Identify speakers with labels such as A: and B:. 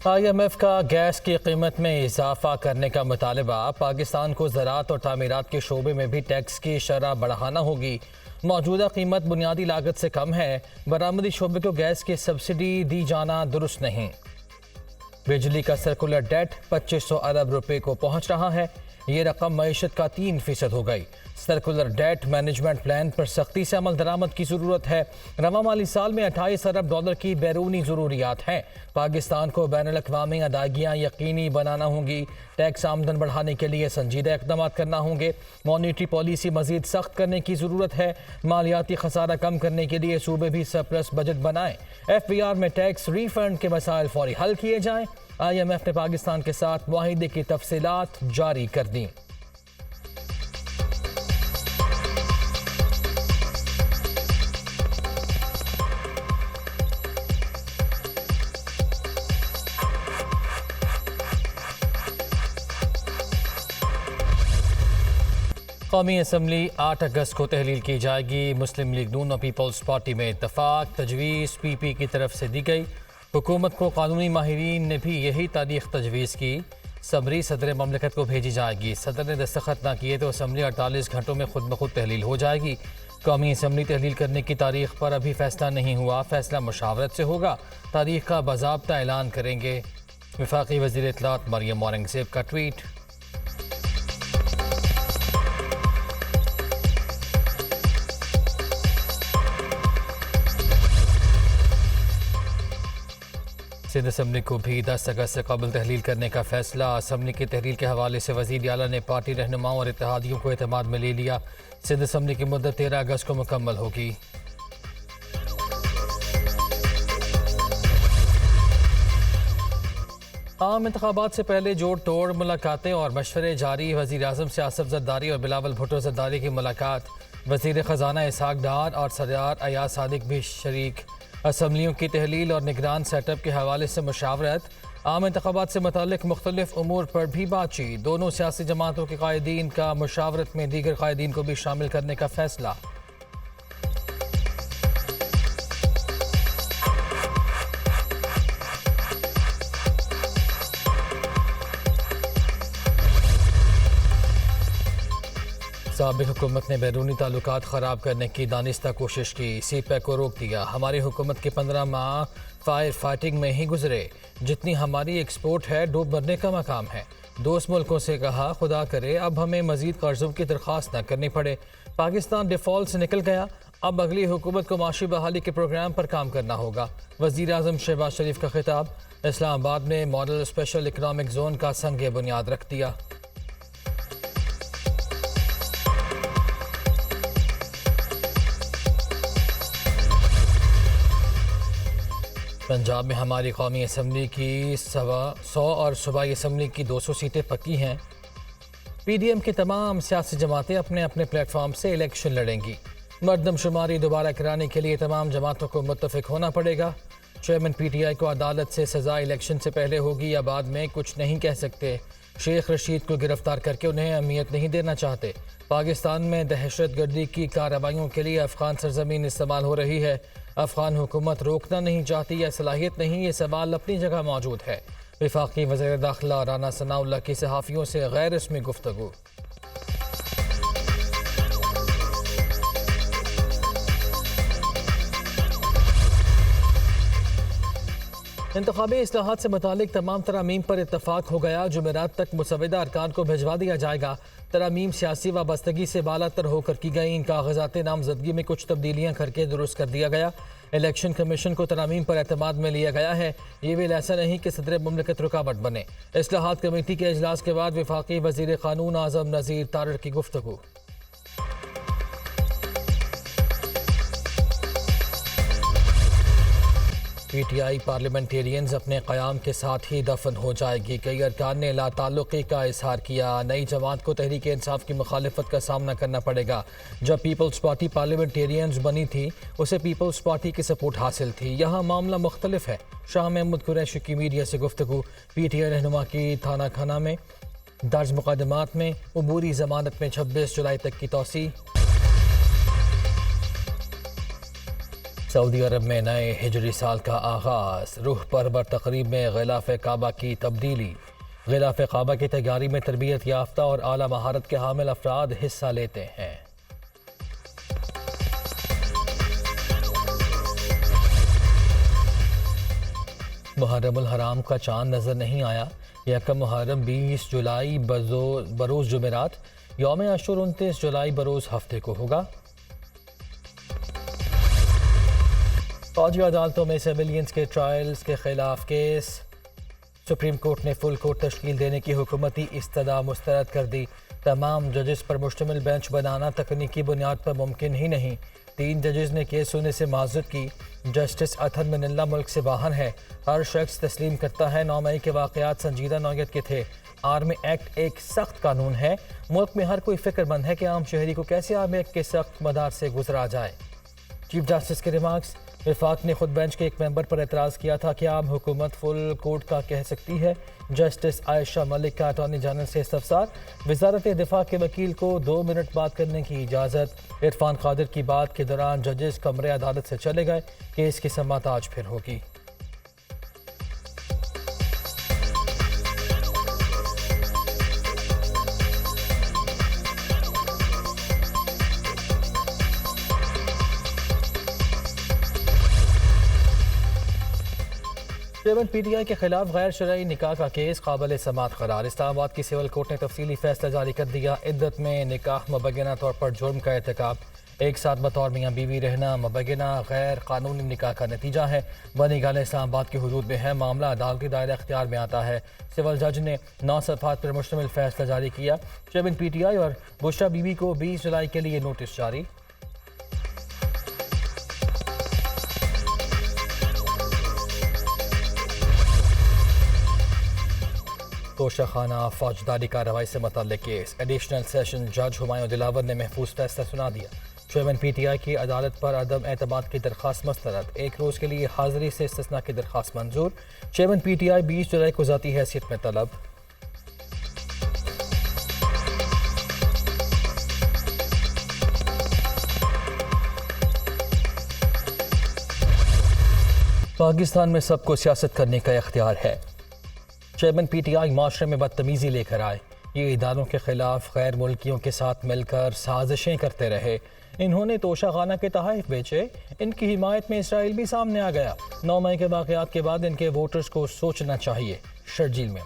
A: IMF का gas की कीमत में इजाफा करने का मुतालबा। पाकिस्तान को ज़राअत और तामीरात के शोबे में भी टैक्स की शरह बढ़ाना होगी। मौजूदा कीमत बुनियादी लागत से कम है। बरामदी शोबे को गैस की सब्सिडी दी जाना दुरुस्त नहीं। बिजली का सर्कुलर डेट 2500 अरब रुपए को पहुंच रहा है। ये रकम मईशत का 3% हो गई। सर्कुलर डेट मैनेजमेंट प्लान पर सख्ती से अमल दरामद की ज़रूरत है। रवा माली साल में 28 अरब डॉलर की बैरूनी ज़रूरियात हैं। पाकिस्तान को बैनुल अक़वामी अदायगियाँ यकीनी बनाना होंगी। टैक्स आमदन बढ़ाने के लिए संजीदा इक़दाम करना होंगे। मॉनिटरी पॉलिसी मज़ीद सख्त करने की ज़रूरत है। मालियाती खसारा कम करने के लिए सूबे भी सरप्लस बजट बनाएं। FBR में टैक्स रिफंड के मसाइल फौरी हल किए जाएँ। IMF ने पाकिस्तान के साथ मुआहिदे की तफसीलात जारी कर दी। कौमी असम्बली 8 अगस्त को तहलील की जाएगी। मुस्लिम लीग नून और पीपल्स पार्टी में इत्तफाक। तजवीज़ PP की तरफ से दी गई। हुकूमत को कानूनी माहिरीन ने भी यही तारीख तजवीज़ की। सबरी सदर ममलिकत को भेजी जाएगी। सदर ने दस्तखत न किए तो असम्बली 48 घंटों में खुद ब खुद तहलील हो जाएगी। कौमी असम्बली तहलील करने की तारीख पर अभी फैसला नहीं हुआ। फैसला मुशावरत से होगा। तारीख का बाज़ाब्ता ऐलान करेंगे। वफाकी वज़ीर इत्तलात मरियम औरंगज़ेब का ट्वीट। सिंध असम्बली को भी 10 अगस्त से कबल तहलील करने का फैसला। असम्बली की तहलील के हवाले से वज़ीर आला ने पार्टी रहनुमाओं और इत्तेहादियों को एतमाद में ले लिया। सिंध असम्बली की मुद्दत 13 अगस्त को मुकम्मल होगी। आम इंतखाबात से पहले जोड़ तोड़ मुलाकातें और मशवरे जारी। वज़ीर आज़म से आसिफ ज़रदारी और बिलावल भुट्टो ज़रदारी की मुलाकात। वज़ीर ख़जाना इसहाक डार और सदर अयाज सादिक भी शरीक। असम्बलियों की तहलील और निगरान सेटअप के हवाले से मुशावरत। आम इंतखाबात से मुताल्लिक़ मुख्तलिफ उमूर पर भी बातचीत। दोनों सियासी जमातों के कायदीन का मुशावरत में दीगर कायदीन को भी शामिल करने का फैसला। साबिक़ हुकूमत ने बैरूनी ताल्लुकात ख़राब करने की दानिस्ता कोशिश की। CPEC को रोक दिया। हमारी हुकूमत के 15 माह फायर फाइटिंग में ही गुजरे। जितनी हमारी एक्सपोर्ट है डूब मरने का मकाम है। दोस्त मुल्कों से कहा खुदा करे अब हमें मज़ीद कर्ज़ों की दरख्वास्त न करनी पड़े। पाकिस्तान डिफ़ॉल्ट से निकल गया। अब अगली हुकूमत को माशी बहाली के प्रोग्राम पर काम करना होगा। वज़ीर आज़म शहबाज शरीफ का खिताब। इस्लामाबाद में मॉडल स्पेशल इकनॉमिक जोन का संग बुनियाद रख दिया। पंजाब में हमारी कौमी असम्बली की 100 और सूबाई असम्बली की 200 सीटें पक्की हैं। PDM की तमाम सियासी जमातें अपने अपने प्लेटफॉर्म से इलेक्शन लड़ेंगी। मरदमशुमारी दोबारा कराने के लिए तमाम जमातों को मुत्तफिक होना पड़ेगा। चेयरमैन PTI को अदालत से सज़ा इलेक्शन से पहले होगी या बाद में कुछ नहीं कह सकते। शेख रशीद को गिरफ्तार करके उन्हें अहमियत नहीं देना चाहते। पाकिस्तान में दहशत गर्दी की कार्रवाइयों के लिए अफ़गान सरजमीन इस्तेमाल हो रही है। अफ़गान हुकूमत रोकना नहीं चाहती या सलाहियत नहीं, ये सवाल अपनी जगह मौजूद है। वफाकी वज़ीर दाखिला राना सनाउल्लाह की सहाफ़ियों से गैर रस्मी गुफ्तगू। इंतखाबी इस्लाहात से मुतालिक तमाम तरामीम पर इत्तफाक हो गया। जुमेरात तक मुसविदा अरकान को भिजवा दिया जाएगा। तरामीम सियासी वाबस्तगी से बालातर होकर की गई। इन कागजात नामजदगी में कुछ तब्दीलियाँ करके दुरुस्त कर दिया गया। इलेक्शन कमीशन को तरामीम पर एतमाद में लिया गया है। ये बिल ऐसा नहीं कि सदर मुमलिकत रुकावट बने। इस्लाहात कमेटी के इजलास के बाद वफाकी वज़ीर क़ानून आज़म नज़ीर तारड़ की गुफ्तगू। PTI पार्लियामेंटेरियंस अपने क़याम के साथ ही दफन हो जाएगी। कई अरकान ने लाताल्लुक़ी का इजहार किया। नई जमात को तहरीक इंसाफ की मुखालिफत का सामना करना पड़ेगा। जब पीपल्स पार्टी पार्लियामेंटेरियंस बनी थी उसे पीपल्स पार्टी की सपोर्ट हासिल थी। यहाँ मामला मुख्तलिफ है। शाह महमूद कुरैशी की मीडिया से गुफ्तगू। PTI रहनुमा की थाना खाना में दर्ज मुकदमात में अबूरी जमानत में 26 जुलाई तक की तौसी। सऊदी अरब में नए हिजरी साल का आगाज़, रूह परवर तकरीब में गिलाफ काबा की तब्दीली। गिलाफ काबा की तैयारी में तरबियत याफ्ता और आला महारत के हामिल अफराद हिस्सा लेते हैं। मुहर्रमुल हराम का चांद नजर नहीं आया। यकम मुहर्रम 20 जुलाई बरोज़ जुमेरात, यौम अशूर 29 जुलाई बरोज़ हफ्ते को होगा। फौजी अदालतों में सिविलियंस के ट्रायल्स के खिलाफ केस, सुप्रीम कोर्ट ने फुल कोर्ट तश्कील देने की हुकूमती इस्तदा मुस्तरद कर दी। तमाम जजेस पर मुश्तमिल बेंच बनाना तकनीकी बुनियाद पर मुमकिन ही नहीं। 3 जजेस ने केस सुनने से माजरत की। जस्टिस अथर मिनल्ला मुल्क से बाहर है। हर शख्स तस्लीम करता है 9 मई के वाक़यात संजीदा नौयत के थे। आर्मी एक्ट एक सख्त कानून है। मुल्क में हर कोई फिक्रमंद है कि आम शहरी को कैसे आर्मी एक्ट के सख्त मदार से गुजरा जाए। चीफ जस्टिस के रिमार्क्स। विफाक ने खुद बेंच के एक मेंबर पर एतराज़ किया था कि आम हुकूमत फुल कोर्ट का कह सकती है। जस्टिस आयशा मलिक का अटॉर्नी जनरल से इस्तफसार। वजारत दिफा के वकील को 2 मिनट बात करने की इजाज़त। इरफान कादिर की बात के दौरान जजेस कमरे अदालत से चले गए। केस की समाअत आज फिर होगी। चेयरमैन PTI के खिलाफ गैर शरई निकाह का केस काबिल समाअत करार। इस्लामाबाद की सिविल कोर्ट ने तफसीली फैसला जारी कर दिया। इद्दत में निकाह मुबैना तौर पर जुर्म का इर्तिकाब, एक साथ बतौर मियाँ बीवी रहना मुबैना गैर कानूनी निकाह का नतीजा है। बनी गाले इस्लामाबाद की हुदूद में है। मामला अदालती दायरा अख्तियार में आता है। सिविल जज ने 9 सफ़हात पर मुश्तमिल फैसला जारी किया। चेयरमैन PTI और बुशरा बीवी को 20 जुलाई के लिए नोटिस जारी। तोशाखाना फौजदारी कार्रवाई से मुतल्लिक केस, एडिशनल सेशन जज हुमायूं दिलावर ने महफूज फैसला सुना दिया। चेयरमैन PTI की अदालत पर अदम एतमाद की दरख्वास्त मुस्तरद। 1 रोज़ के लिए हाजिरी से इस्तिस्ना की दरख्वास्त मंजूर। चेयरमैन PTI 20 जुलाई को ज़ाती हैसियत में तलब। पाकिस्तान में सबको सियासत करने का इख्तियार है। चेयरमैन PTI माशरे में बदतमीज़ी लेकर आए। ये इदारों के खिलाफ गैर मुल्कियों के साथ मिलकर साजिशें करते रहे। इन्होंने तोशाखाना के तहफ़ बेचे। इनकी हिमायत में इसराइल भी सामने आ गया। 9 मई के वाक़यात के बाद इनके वोटर्स को सोचना चाहिए। शर्जील में